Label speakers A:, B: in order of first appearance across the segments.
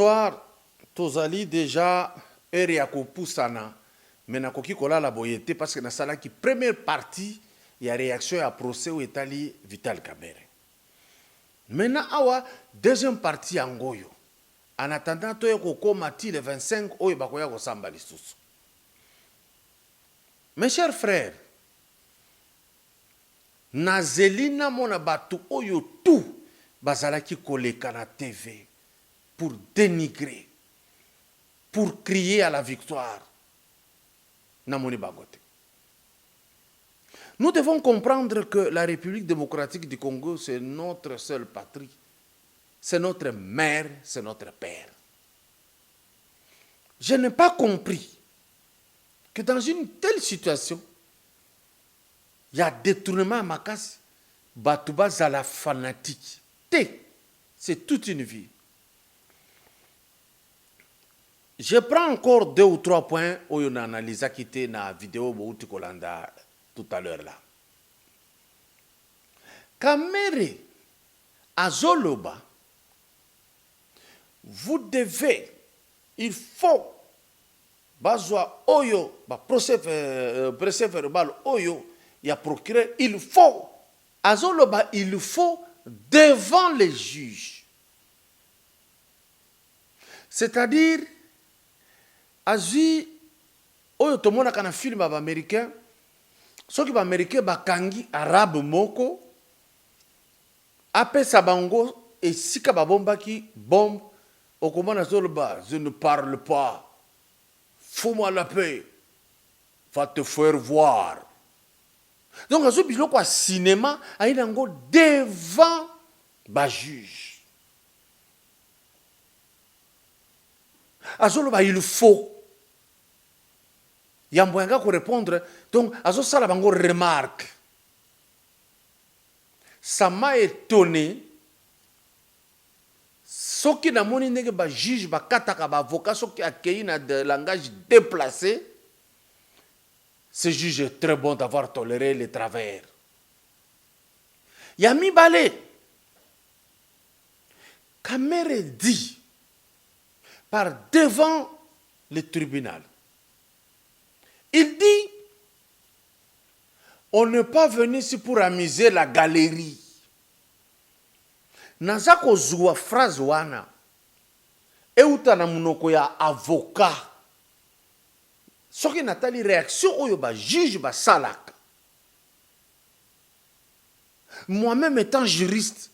A: Bonsoir, tozali déjà heure ya kopusana mais nakoki kolala boyete parce que nasalaki première partie ya réaction ya procès ou etali Vital Kamerhe. Maintenant awa deuxième partie ya ngoyo. En attendant toye kokoma ti le 25 oyo bakoya kosamba lisusu. Mes chers frères, nazelina mona batu oyo tout bazalaki koleka na TV pour dénigrer, pour crier à la victoire. Namoni Bagote. Nous devons comprendre que la République démocratique du Congo, c'est notre seule patrie. C'est notre mère, c'est notre père. Je n'ai pas compris que dans une telle situation, il y a détournement à Makassi, Batouba Zala fanatique. C'est toute une vie. Je prends encore 2 ou 3 points où on analyse qui était dans la vidéo Bouti Kolanda tout à l'heure là. Kamerhe Azoloba, vous devez, il faut, bazwa oyo, procès verbal oyo, il y a procureur, il faut, Azoloba, il faut devant les juges. C'est-à-dire, azui oyo tomona kana film américain soki ba américain bakangi arabe moko apesa bango esika babombaki bombe okomona zoloba je ne parle pas, fous-moi la paix, va te faire voir. Donc azo biloko ya cinéma aina ngo devant ba juge. Azoloba il faut Yamboyanga ko répondre, donc azo sala bango remarque. Ça m'a étonné. Soki na moni ndenge ba juge ba kataka ba avocat soki akei na de langage déplacé. Ce juge est très bon d'avoir toléré les travers. Yami Balé. Kamerhe dit par devant le tribunal. Il dit, on n'est pas venu ici pour amuser la galerie. Nazako zwa phrase wana. Euta na munoko ya avocat. Soki natali réaction oyo ba juge ba salaka. Moi-même étant juriste,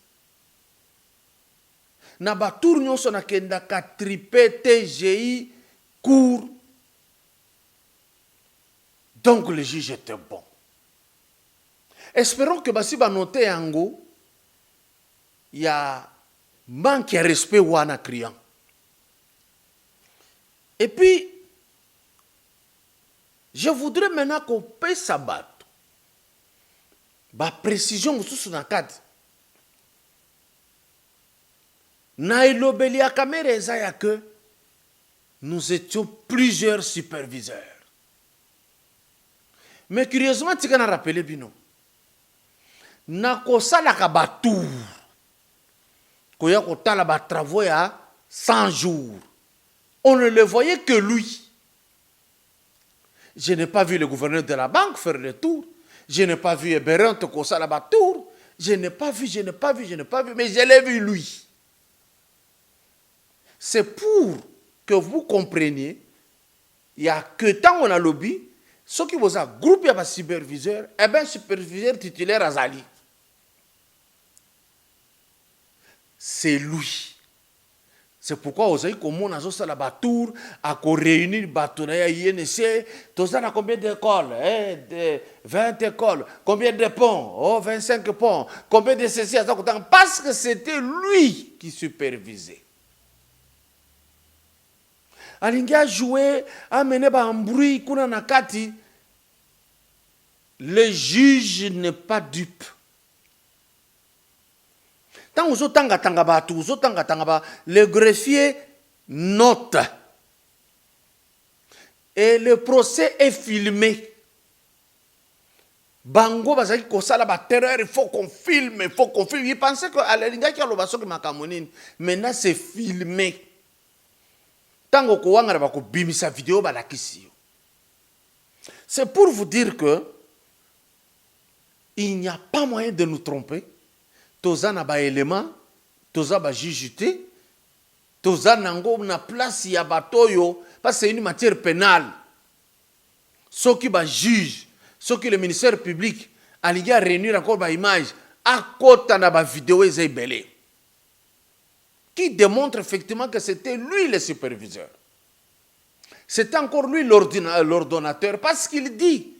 A: na ba tour nyonso na kenda ka triper TGI cour. Donc le juge était bon. Espérons que basi ba noter yango y a manque de respect wana criant. Et puis je voudrais maintenant qu'on paye sa batte. Ba précision sous na cadre. Na ilobeli ya Kamerhe ezaya que nous étions plusieurs superviseurs. Mais curieusement, tu as rappelé bino. Na kosala ka batour. Koya kotala ba travaux ya 100 jours. On ne le voyait que lui. Je n'ai pas vu le gouverneur de la banque faire le tour. Je n'ai pas vu Eberent kosala ba tour. Je n'ai pas vu, mais je l'ai vu lui. C'est pour que vous compreniez, il y a que tant on a lobby. Ce qui vous a groupé à superviseur, eh bien, superviseur titulaire Azali. C'est lui. C'est pourquoi vous avez comme on a ça la batour, à réunir Batounaya INC, tout ça, combien d'écoles? 20 écoles. Combien de ponts? Oh, 25 ponts. Combien de ceci? Parce que c'était lui qui supervisait. Alinga joué, amené un bruit, kuna nakati. Le juge n'est pas dupe. Tant que le greffier note. Et le procès est filmé. Bango bazaki kosala ba terreur, il faut qu'on filme, il faut qu'on filme. Il pensait que Alinga qui a le basso qui m'a camonine. Maintenant c'est filmé. Tango kowanga ba ko bimisa vidéo ba lakisi. C'est pour vous dire que il n'y a pas moyen de nous tromper. Toza na ba élément, toza ba jujuté, toza nango na place ya batoyo parce que c'est une matière pénale. Ceux qui ba juge, ceux qui le ministère public a réunir encore ba image à côté na ba vidéo ezebelé. Qui démontre effectivement que c'était lui le superviseur. C'était encore lui l'ordonnateur parce qu'il dit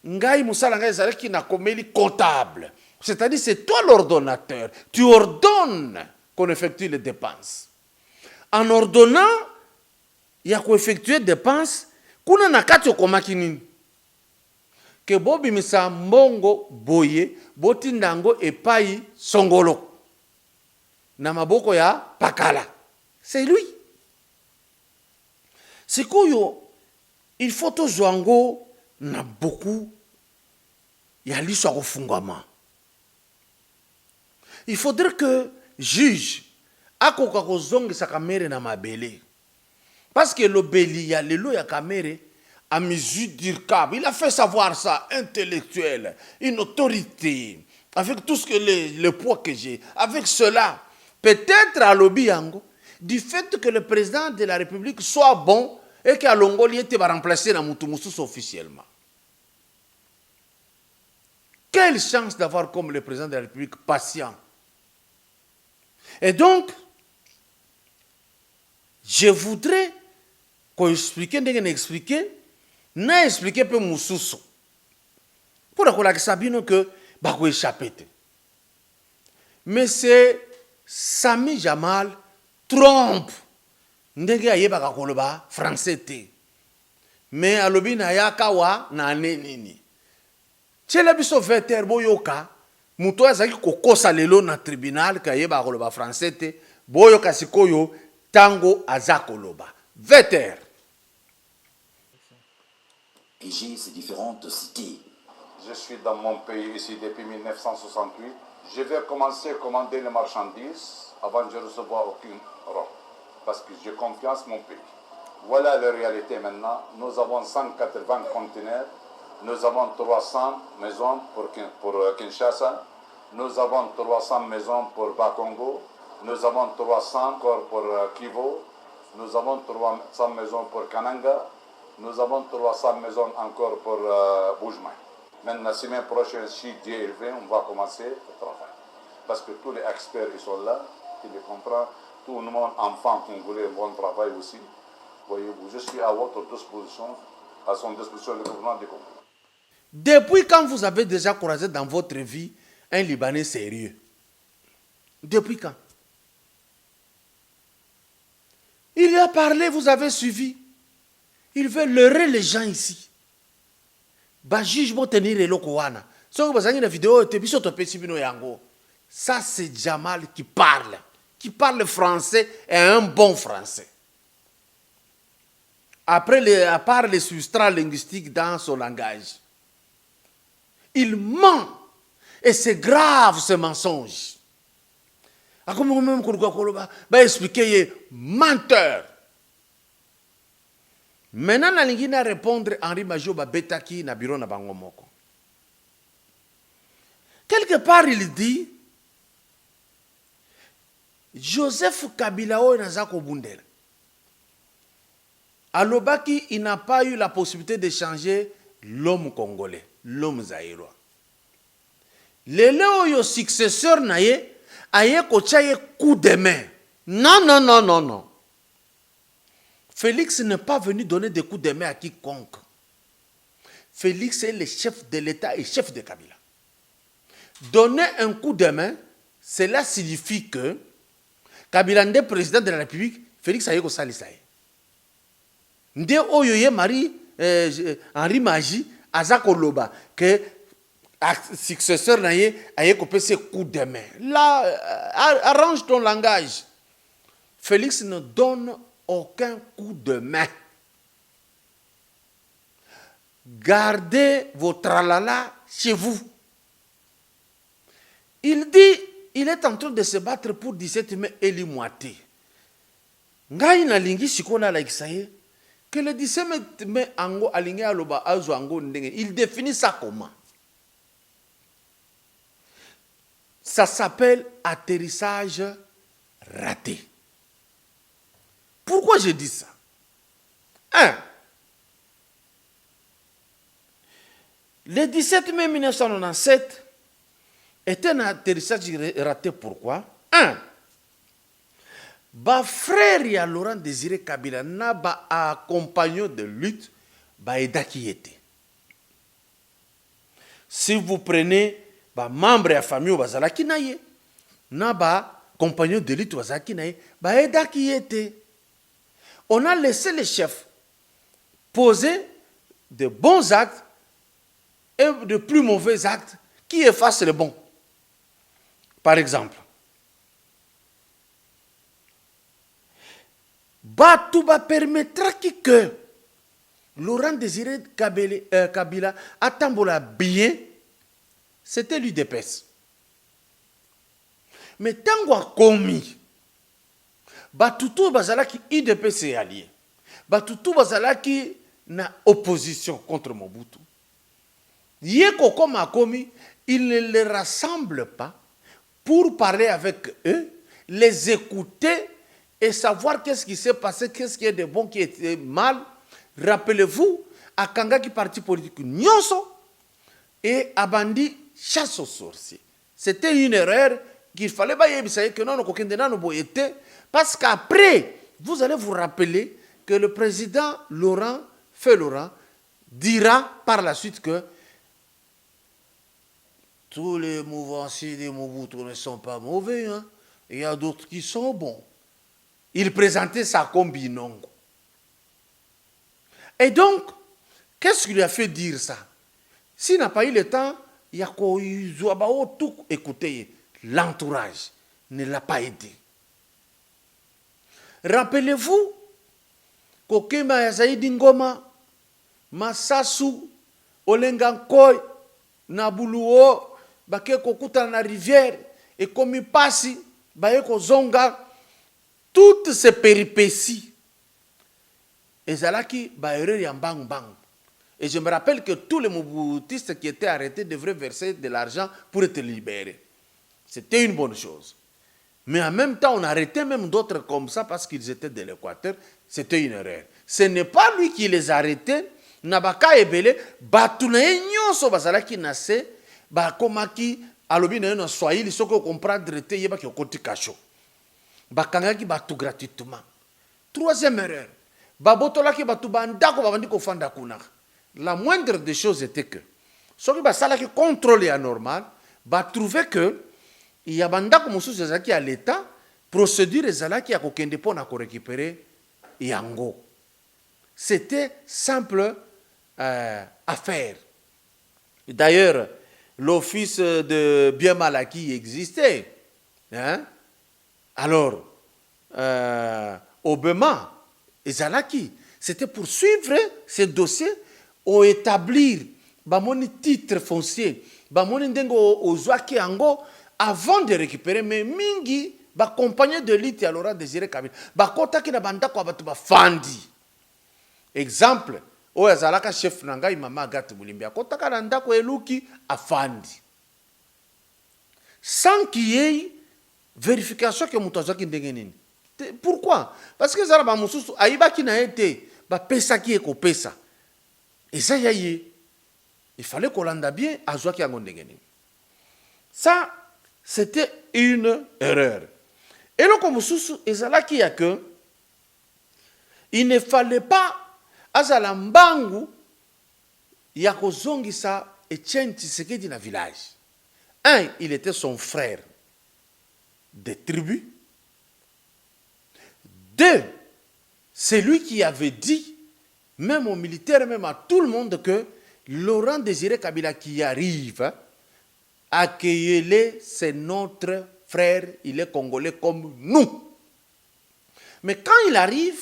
A: Ngai Moussala Ngai Zaleki na komeli comptable. C'est-à-dire c'est toi l'ordonnateur. Tu ordonnes qu'on effectue les dépenses. En ordonnant, il y a qu'on effectue des dépenses. Kuna nakati okomaki nini? Que bobi misa mbongo boye botindango epai songolo. Na maboko ya pakala. C'est lui. C'est quoi il faut to zwango na beaucoup ya liswa kufungama. Il faudrait que juge akoka kozongisa kamere na mabele. Parce que le beli ya lelo ya kamere a mesure d'irkab. Il a fait savoir ça, intellectuel, une autorité, avec tout ce que le poids que j'ai. Avec cela, peut-être à l'Obiango, du fait que le président de la République soit bon et qu'à Longoli était remplacé dans Moutoumoussous officiellement. Quelle chance d'avoir comme le président de la République patient. Et donc, je voudrais qu'on explique, n'a expliqué peu Moussoussou. Pour que Sabino que bako échappé. Mais c'est Sami Jamal trompe. Ndenge ayeba koloba français te. Mais alobi na yakawa na nini. Tchela biso veter boyoka muto azaki kokosa lelo na tribunal ka yeba koloba français te boyoka sikoyo tango azakoloba. Veter.
B: J'ai ces différentes cités.
C: Je suis dans mon pays ici depuis 1968. Je vais commencer à commander les marchandises avant de recevoir aucune robe. Parce que j'ai confiance en mon pays. Voilà la réalité maintenant. Nous avons 180 conteneurs. Nous avons 300 maisons pour Kinshasa. Nous avons 300 maisons pour Bakongo. Nous avons 300 encore pour Kivu. Nous avons 300 maisons pour Kananga. Nous avons 300 maisons encore pour Boujma. Maintenant, la semaine prochaine, si Dieu est élevé, on va commencer le travail. Parce que tous les experts ils sont là, ils les comprennent. Tout le monde, enfant congolais, un bon travail aussi. Voyez-vous, je suis à votre disposition, à son disposition, le gouvernement du Congo.
A: Depuis quand vous avez déjà croisé dans votre vie un Libanais sérieux? Depuis quand? Il a parlé, vous avez suivi. Il veut leurrer les gens ici. Ba juge mo tenir le lokowana. So que bazangi na vidéo te biso to pesi bino yango. Ça c'est Jamal qui parle français et un bon français. Après à part les substrats linguistiques dans son langage. Il ment. Et c'est grave ce mensonge. A comme même ba expliquer menteur. Maintenant, la ligne à répondre Henri Majoba Betaki na bureau na bangomoko. Quelque part, il dit Joseph Kabila o nazako bundela. Alobaki, il n'a pas eu la possibilité de changer l'homme congolais, l'homme zaïrois. Lelo yo successeur naye aye ko chaye coup de main. Non, non, non, non, non. Félix n'est pas venu donner des coups de main à quiconque. Félix est le chef de l'État et chef de Kabila. Donner un coup de main, cela signifie que Kabila n'est président de la République, Félix a eu salisaye. Nde oyoye Marie Henri Maji azakoloba que successeur naye aye kopé ses coups de main. Là, arrange ton langage. Félix ne donne aucun coup de main. Gardez votre tralala chez vous. Il dit, il est en train de se battre pour 17 mai Eli Moité. ngai na lingi sikola la Isaïe que le 17 mai ango alingi aloba azo ango ndenge. Il définit ça comment? Ça s'appelle atterrissage raté. Pourquoi je dis ça? 1. Le 17 mai 1997 était un atterrissage raté. Pourquoi? 1. Ba frère ya Laurent Désiré Kabila na ba accompagnant de lutte ba edaki était. Si vous prenez ba membre ya famille bazalaki na ye na ba compagnon de lutte bazalaki na ye ba edaki était. On a laissé les chefs poser de bons actes et de plus mauvais actes qui effacent les bons. Par exemple, Batouba permettra que Laurent Désiré Kabila attambola bien, c'était l'UDPS. Mais tant a commis, Batoutou Bazalaki UDPS est allié. Batoutou Bazalaki na opposition contre Mobutu. Yeko comme a commis, il ne les rassemble pas pour parler avec eux, les écouter et savoir qu'est-ce qui s'est passé, qu'est-ce qui est de bon, qui est de mal. Rappelez-vous, à Kangaki parti politique Nyonso et Abandi chasse aux sorciers. C'était une erreur qu'il fallait pas y que non, parce qu'après, vous allez vous rappeler que le président Laurent dira par la suite que tous les mouvanciers des Mobutu ne sont pas mauvais, hein. Il y a d'autres qui sont bons. Il présentait ça comme binongo. Et donc, qu'est-ce qui lui a fait dire ça? S'il n'a pas eu le temps, il y a tout écouter. L'entourage ne l'a pas aidé. Rappelez-vous, Kokema Yazaidi Ngoma, Masasu, Olengankoy, Nabuluo, Bake Kokuta na rivière, et comme il passe, Bayeko Zonga, toutes ces péripéties, et Zalaki, Baere Yambang Bang. Et je me rappelle que tous les mobutistes qui étaient arrêtés devraient verser de l'argent pour être libérés. C'était une bonne chose. Mais en même temps, on arrêtait même d'autres comme ça parce qu'ils étaient de l'Équateur. C'était une erreur. Ce n'est pas lui qui les arrêtait. Nabaka ebele, batunaye nyonso bazalaki nase, bakomaki alobi na yo na Swahili soko comprendre te yeba ki okoti kasho. Bakangaki batu gratuitement. Troisième erreur. Babotolaki batu bandako babandi kofanda kuna. La moindre des choses était que soki basalaki contrôle anormal, ba trouver que il y a bandako mususu ezaki à l'état, procédure ezalaki ya kokende pona ko récupérer yango. C'était simple affaire. D'ailleurs, l'office de bien mal acquis existait. Hein? Alors, Obama et Zalaki, c'était pour suivre ces dossiers ou établir bamoni titre foncier, bamoni ndengo ozwaki ango avant de récupérer, mais mingi ba compagnie de lutte à Laurent Désiré Kabila, ba kota ki na bandako abatu ba fandi. Exemple, oyo azalaka chef na ngai mama Agathe Boulimbi akotaka na ndako eluki afandi. Sans qu'il y ait vérification que mutu azwaki ndenge nini. Pourquoi? Parce que zala ba mususu ayibaki na ete ba pesa ki eko pesa. Et ça yaye. Il fallait qu'on l'anda bien azwaki yango ndenge nini. Ça c'était une erreur. Et donc mususu ezalaki ya que il ne fallait pas azala mbangu ya kozongisa Etienne Tshisekedi na village. Un, il était son frère des tribus. Deux, c'est lui qui avait dit, même aux militaires, même à tout le monde, que Laurent Désiré Kabila qui arrive, accueillez-le, c'est notre frère, il est congolais comme nous. Mais quand il arrive,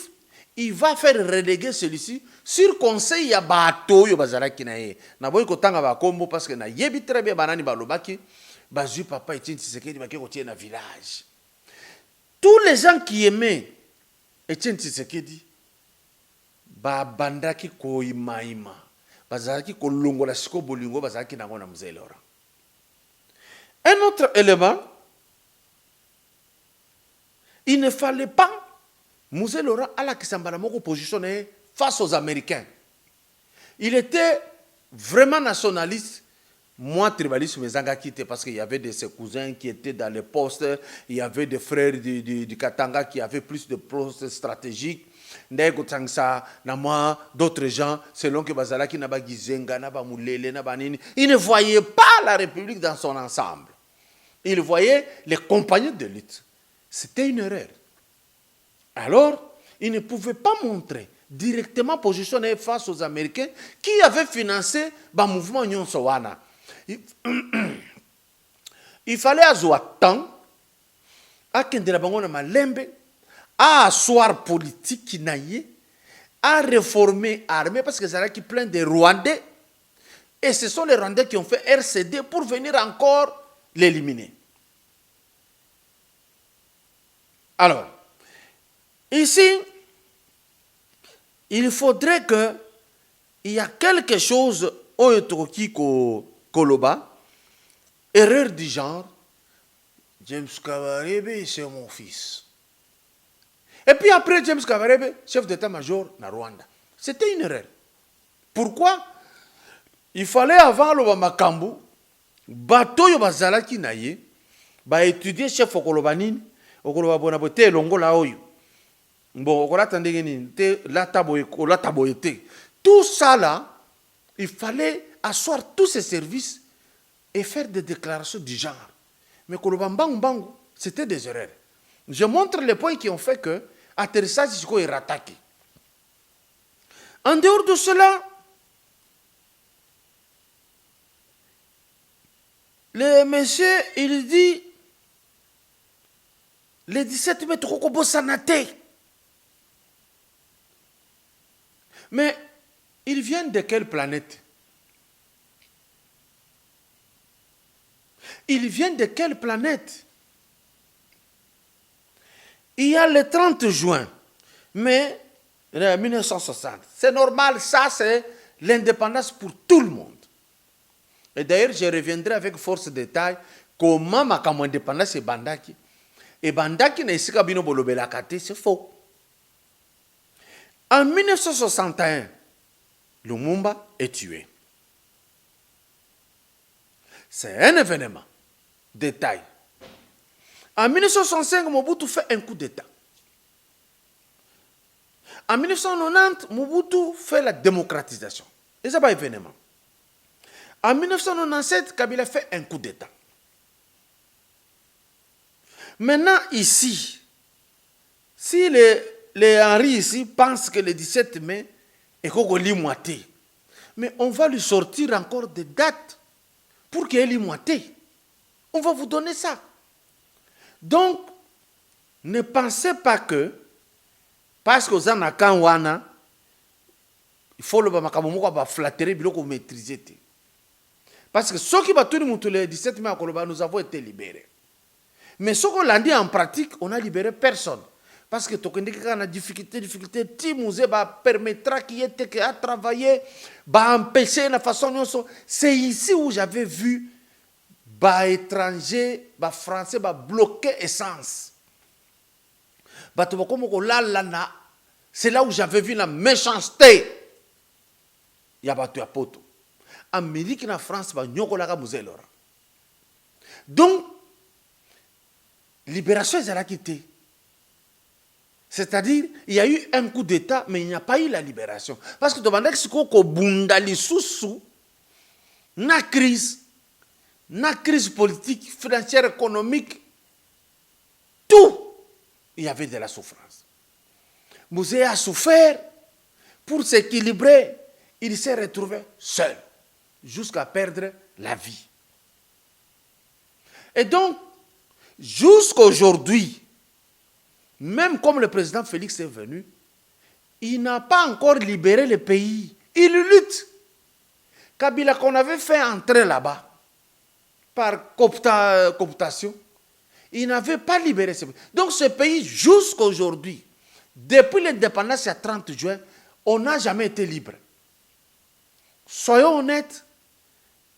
A: il va faire reléguer celui-ci sur conseil ya bato yo bazalaki na ye. Na boy ko tanga ba kombo parce que na yebi très bien banani balobaki bazu papa Etienne Tshisekedi baki kotie na village. Tous les gens qui aimaient Etienne Tshisekedi babandaki koimaima bazalaki kolongola siko bolingo bazalaki nango na Mzee Laurent. Un autre élément, il ne fallait pas Mzee Laurent à la kisambala moko positionné face aux Américains. Il était vraiment nationaliste. Moi, tribaliste, mais Zanga quitté parce qu'il y avait de ses cousins qui étaient dans les postes, il y avait des frères du Katanga qui avaient plus de postes stratégiques. D'autres gens, selon que Bazalaki Naba Gizenga, Naba Moulele, Naba Nini, ils ne voyaient pas la République dans son ensemble. Ils voyaient les compagnons de lutte. C'était une erreur. Alors, ils ne pouvaient pas montrer directement positionné face aux Américains qui avaient financé le mouvement Nyon Sowana. Il fallait avoir temps à asseoir politique qui n'aille, à réformer l'armée parce que c'est là qui plein de Rwandais et ce sont les Rwandais qui ont fait RCD pour venir encore l'éliminer. Alors, ici, il faudrait que il y a quelque chose qui Koloba, erreur du genre, James Kabarebe, c'est mon fils. Et puis après, James Kabarebe, chef d'état-major na Rwanda. C'était une erreur. Pourquoi? Il fallait avant le Makambu, bateau yo bazalaki na ye, ba étudier chef Okolobanini, Okoloba bonabote longola oyo. Bon, Okola tandegeni, te la taboyete. Tout ça là, il fallait asseoir tous ces services et faire des déclarations du genre. Mais Kolobambangu, c'était des erreurs. Je montre les points qui ont fait que l'atterrissage est rattaqué. En dehors de cela, le monsieur, il dit, le 17 mai, Tokobo Sanate. Mais ils viennent de quelle planète? Ils viennent de quelle planète? Il y a le 30 juin, mais 1960. C'est normal, ça c'est l'indépendance pour tout le monde. Et d'ailleurs, je reviendrai avec force de détail comment ma indépendance est Bandaki. Et Bandaki n'est pas bino bolobelakate, c'est faux. En 1961, Lumumba est tué. C'est un événement. Détail. En 1965, Mobutu fait un coup d'État. En 1990, Mobutu fait la démocratisation. Et ça n'est pas un événement. En 1997, Kabila fait un coup d'État. Maintenant, ici, si les Henri ici pensent que le 17 mai est Kogoli moité, mais on va lui sortir encore des dates pour qu'il ait moité. On va vous donner ça. Donc, ne pensez pas que, parce que vous avez un wana, il faut le flatterer, il faut maîtriser. Parce que ceux qui battent le 17 mai à Koloba, nous avons été libérés. Mais ce qu'on l'a dit en pratique, on n'a libéré personne. Parce que tu as des difficultés, Timouze permettra qu'il y ait à travailler, empêcher la façon. C'est ici où j'avais vu les étrangers, les Français bloquer essence. C'est là où j'avais vu la méchanceté. Il y a battu à poto. Amérique et la France, Mzee Laurent. Donc, libération est quitté. C'est-à-dire, il y a eu un coup d'État, mais il n'y a pas eu la libération. Parce que demandez ce qu'on bundali sous na crise politique, financière, économique, tout, il y avait de la souffrance. Mzee a souffert pour s'équilibrer. Il s'est retrouvé seul, jusqu'à perdre la vie. Et donc, jusqu'à aujourd'hui, même comme le président Félix est venu, il n'a pas encore libéré le pays. Il lutte. Kabila qu'on avait fait entrer là-bas, par cooptation, il n'avait pas libéré ce pays. Donc ce pays, jusqu'à aujourd'hui, Depuis l'indépendance, il y a 30 juin, on n'a jamais été libre. Soyons honnêtes,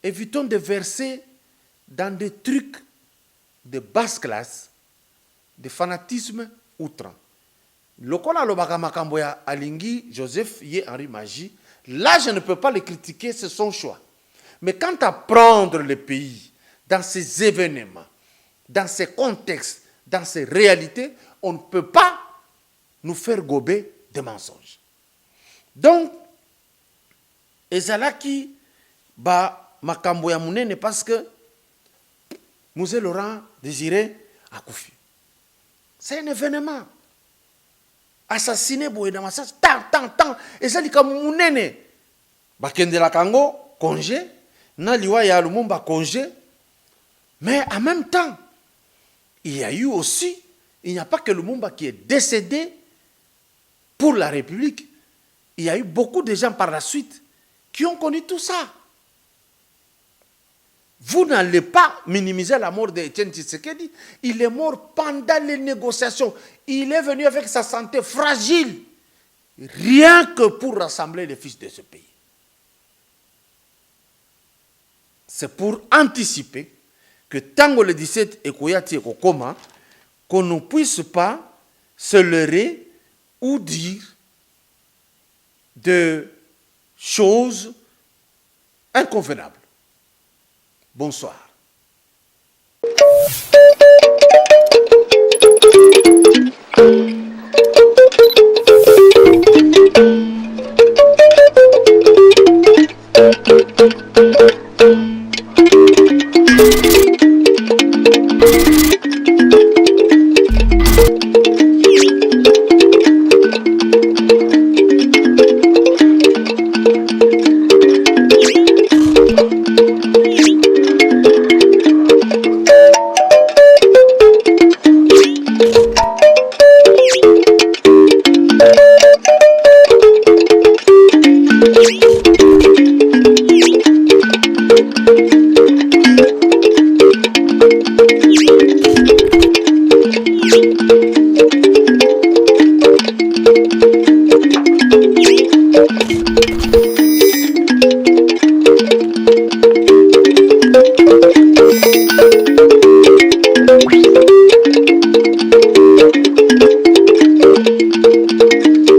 A: évitons de verser dans des trucs de basse classe, de fanatisme outrant. Lokola Lobaka Makamboya Alingi, Joseph Yé Henri Magie, là je ne peux pas le critiquer, c'est son choix. Mais quant à prendre le pays dans ces événements, dans ces contextes, dans ces réalités, on ne peut pas nous faire gober des mensonges. Donc, ezalaki ba makambo ya munene parce que Mzee Laurent Désiré akufi. C'est un événement. Assassiné boye na masasi tant ezalika munene. Bakende la Kango congé, na liwa ya Lumumba congé. Mais en même temps, il y a eu aussi, il n'y a pas que Lumumba qui est décédé pour la République. Il y a eu beaucoup de gens par la suite qui ont connu tout ça. Vous n'allez pas minimiser la mort d'Étienne Tshisekedi. Il est mort pendant les négociations. Il est venu avec sa santé fragile, rien que pour rassembler les fils de ce pays. C'est pour anticiper que tant le 17 et Koyati et Kokoma, qu'on ne puisse pas se leurrer ou dire de choses inconvenables. Bonsoir.